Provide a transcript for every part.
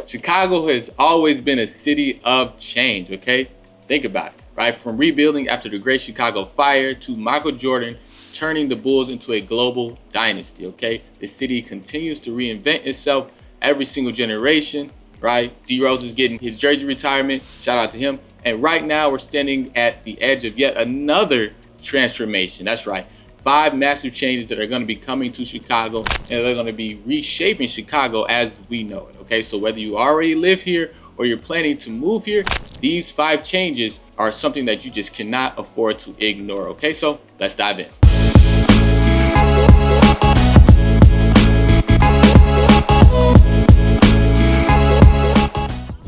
Chicago has always been a city of change, okay? Think about it, right? From rebuilding after the Great Chicago Fire to Michael Jordan turning the Bulls into a global dynasty, okay? The city continues to reinvent itself every single generation, right? D Rose is getting his jersey retirement. Shout out to him. And right now we're standing at the edge of yet another transformation. That's right. 5 massive changes that are going to be coming to Chicago, and they're going to be reshaping Chicago as we know it. Okay, so whether you already live here or you're planning to move here, these 5 changes are something that you just cannot afford to ignore. Okay, so let's dive in.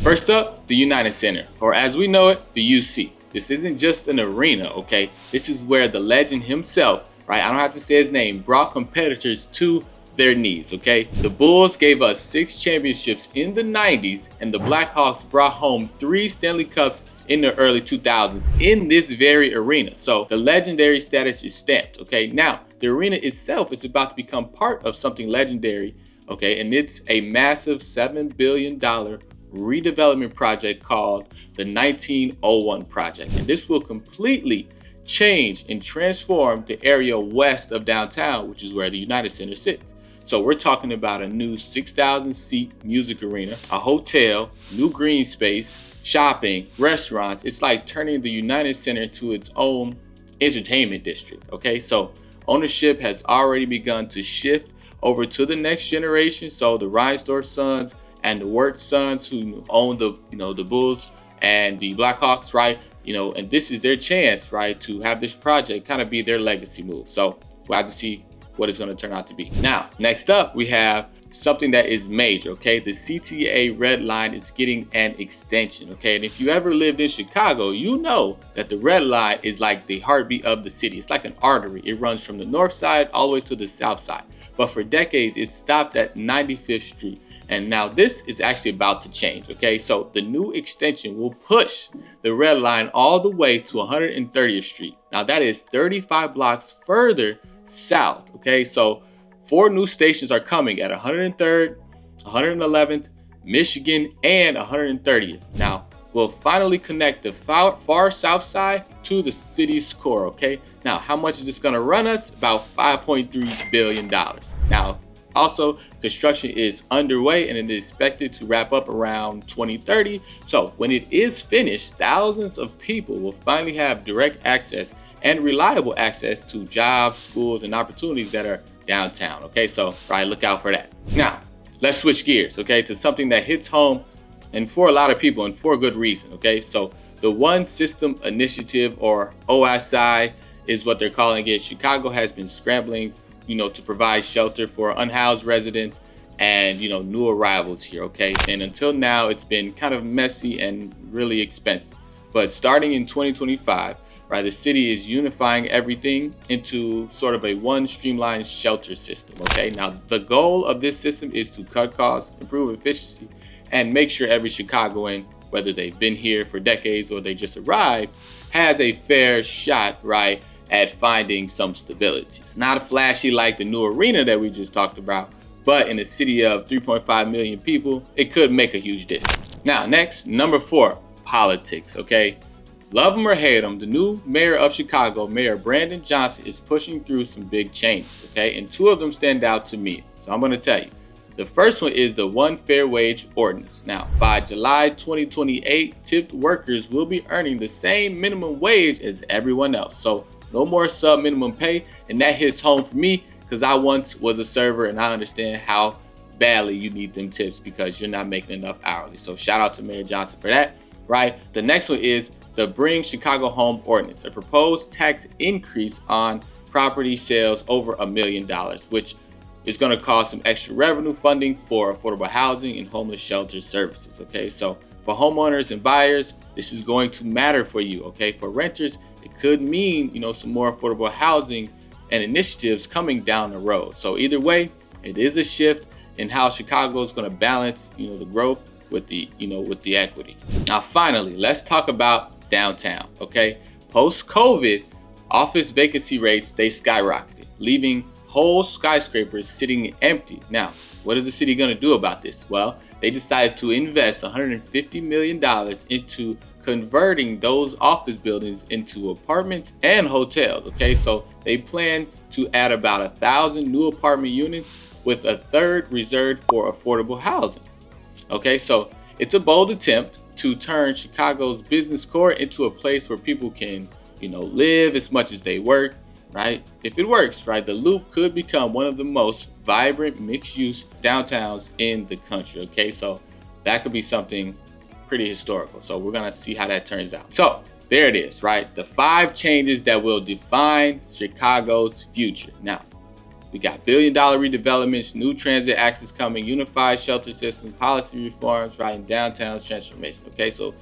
First up, the United Center, or as we know it, the UC. This isn't just an arena, okay? This is where the legend himself, right? I don't have to say his name, brought competitors to their knees, okay? The Bulls gave us 6 championships in the 90s, and the Blackhawks brought home 3 Stanley Cups in the early 2000s in this very arena. So the legendary status is stamped, okay? Now, the arena itself is about to become part of something legendary, okay? And it's a massive $7 billion redevelopment project called the 1901 project. And this will completely change and transform the area west of downtown, which is where the United Center sits. So we're talking about a new 6,000 seat music arena, a hotel, new green space, shopping, restaurants. It's like turning the United Center to its own entertainment district. Okay, so ownership has already begun to shift over to the next generation. So the Reinsdorf sons and the Wirtz sons, who own the Bulls and the Blackhawks, right? And this is their chance, right, to have this project kind of be their legacy move. So we'll have to see what it's going to turn out to be. Now, next up, we have something that is major, okay? The CTA Red Line is getting an extension, okay? And if you ever lived in Chicago, you know that the Red Line is like the heartbeat of the city. It's like an artery. It runs from the north side all the way to the south side. But for decades, it stopped at 95th Street. And now this is actually about to change, okay? So the new extension will push the Red Line all the way to 130th Street. Now that is 35 blocks further south, okay? So 4 new stations are coming at 103rd, 111th, Michigan, and 130th. Now, we'll finally connect the far south side to the city's core, okay? Now, how much is this gonna run us? About $5.3 billion. Now, also, construction is underway and it is expected to wrap up around 2030. So when it is finished, thousands of people will finally have direct access and reliable access to jobs, schools, and opportunities that are downtown. Okay, so right, look out for that. Now, let's switch gears, okay, to something that hits home and for a lot of people and for a good reason, okay? So the One System Initiative, or OSI, is what they're calling it. Chicago has been scrambling to provide shelter for unhoused residents and, new arrivals here, okay? And until now, it's been kind of messy and really expensive. But starting in 2025, right, the city is unifying everything into sort of a one streamlined shelter system, okay? Now, the goal of this system is to cut costs, improve efficiency, and make sure every Chicagoan, whether they've been here for decades or they just arrived, has a fair shot, right, at finding some stability. It's not flashy like the new arena that we just talked about, but in a city of 3.5 million people, it could make a huge difference. Now, next, number 4, politics, okay? Love him or hate him, the new mayor of Chicago, Mayor Brandon Johnson, is pushing through some big changes, okay? And 2 of them stand out to me, so I'm gonna tell you. The first one is the One Fair Wage Ordinance. Now, by July 2028, tipped workers will be earning the same minimum wage as everyone else. So no more sub minimum pay, and that hits home for me because I once was a server and I understand how badly you need them tips because you're not making enough hourly. So shout out to Mayor Johnson for that, right? The next one is the Bring Chicago Home Ordinance, a proposed tax increase on property sales over $1 million, which is going to cause some extra revenue funding for affordable housing and homeless shelter services, okay? So for homeowners and buyers, this is going to matter for you, okay? For renters, it could mean, some more affordable housing and initiatives coming down the road. So either way, it is a shift in how Chicago is going to balance, the growth with the equity. Now, finally, let's talk about downtown, okay? Post-COVID, office vacancy rates, they skyrocketed, leaving whole skyscrapers sitting empty. Now, what is the city going to do about this? Well, they decided to invest $150 million into converting those office buildings into apartments and hotels. Okay, so they plan to add about 1,000 new apartment units with a third reserved for affordable housing. Okay, so it's a bold attempt to turn Chicago's business core into a place where people can, live as much as they work, right? If it works, right, the Loop could become one of the most vibrant mixed-use downtowns in the country. Okay, so that could be something pretty historical. So we're gonna see how that turns out. So there it is, right? The 5 changes that will define Chicago's future. Now, we got billion-dollar redevelopments, new transit access coming, unified shelter system, policy reforms, right, and downtown transformation. Okay, so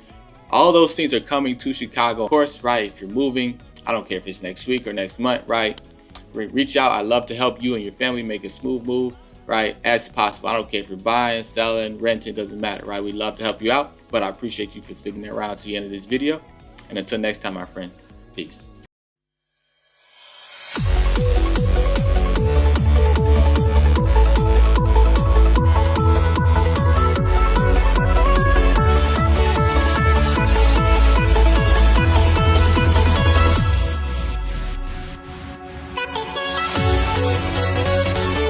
all those things are coming to Chicago. Of course, right, if you're moving, I don't care if it's next week or next month, right? Reach out. I'd love to help you and your family make a smooth move, right, as possible. I don't care if you're buying, selling, renting, doesn't matter, right? We'd love to help you out, but I appreciate you for sticking around to the end of this video. And until next time, my friend, peace.